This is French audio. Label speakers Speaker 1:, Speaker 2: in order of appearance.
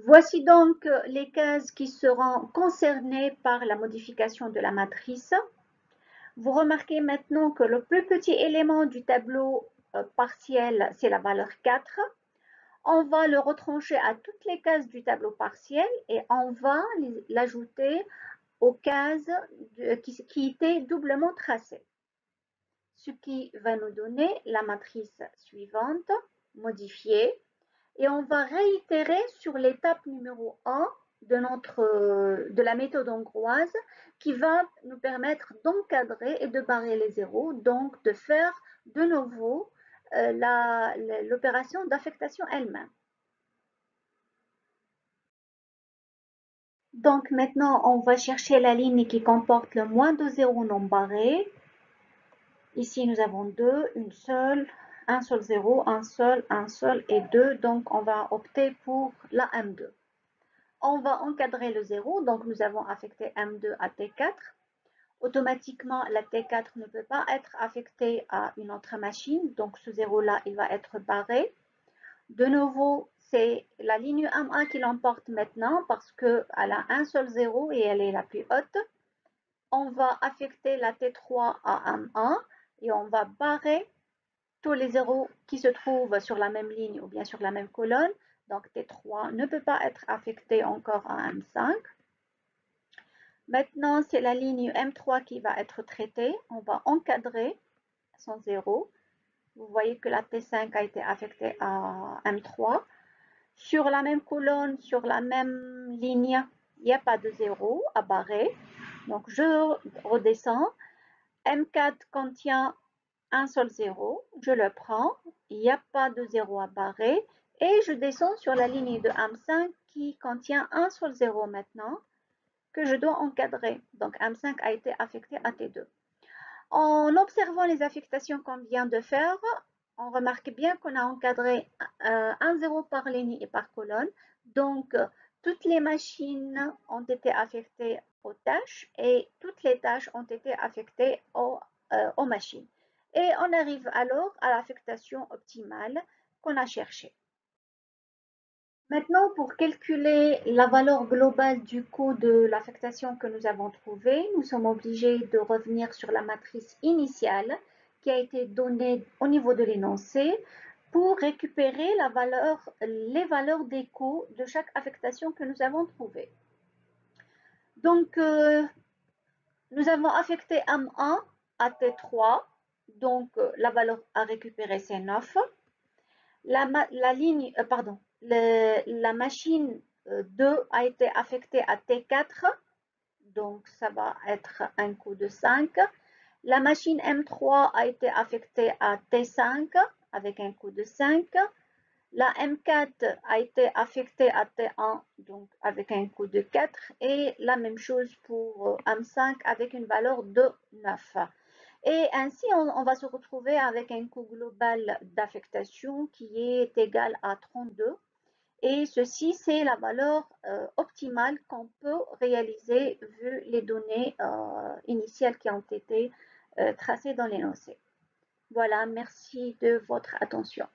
Speaker 1: Voici donc les cases qui seront concernées par la modification de la matrice. Vous remarquez maintenant que le plus petit élément du tableau partiel, c'est la valeur 4. On va le retrancher à toutes les cases du tableau partiel et on va l'ajouter aux cases qui étaient doublement tracées. Ce qui va nous donner la matrice suivante, modifiée. Et on va réitérer sur l'étape numéro 1 de la méthode hongroise qui va nous permettre d'encadrer et de barrer les zéros, donc de faire de nouveau l'opération d'affectation elle-même. Donc maintenant, on va chercher la ligne qui comporte le moins de 0 non barré. Ici, nous avons deux, une seule, un seul 0, un seul et deux. Donc, on va opter pour la M2. On va encadrer le 0, donc nous avons affecté M2 à T4. Automatiquement, la T4 ne peut pas être affectée à une autre machine, donc ce 0-là, il va être barré. De nouveau, c'est la ligne M1 qui l'emporte maintenant parce qu'elle a un seul 0 et elle est la plus haute. On va affecter la T3 à M1 et on va barrer tous les zéros qui se trouvent sur la même ligne ou bien sur la même colonne. Donc T3 ne peut pas être affecté encore à M5. Maintenant, c'est la ligne M3 qui va être traitée. On va encadrer son 0. Vous voyez que la T5 a été affectée à M3. Sur la même colonne, sur la même ligne, il n'y a pas de 0 à barrer. Donc, je redescends. M4 contient un seul 0. Je le prends. Il n'y a pas de 0 à barrer. Et je descends sur la ligne de M5 qui contient un seul 0 maintenant que je dois encadrer. Donc, M5 a été affecté à T2. En observant les affectations qu'on vient de faire, on remarque bien qu'on a encadré un 0 par ligne et par colonne. Donc, toutes les machines ont été affectées aux tâches et toutes les tâches ont été affectées aux machines. Et on arrive alors à l'affectation optimale qu'on a cherchée. Maintenant, pour calculer la valeur globale du coût de l'affectation que nous avons trouvé, nous sommes obligés de revenir sur la matrice initiale qui a été donnée au niveau de l'énoncé pour récupérer les valeurs des coûts de chaque affectation que nous avons trouvée. Donc, nous avons affecté M1 à T3, donc la valeur à récupérer c'est 9. La machine 2 a été affectée à T4, donc ça va être un coût de 5. La machine M3 a été affectée à T5 avec un coût de 5. La M4 a été affectée à T1, donc avec un coût de 4. Et la même chose pour M5 avec une valeur de 9. Et ainsi, on va se retrouver avec un coût global d'affectation qui est égal à 32. Et ceci, c'est la valeur optimale qu'on peut réaliser vu les données initiales qui ont été tracées dans l'énoncé. Voilà, merci de votre attention.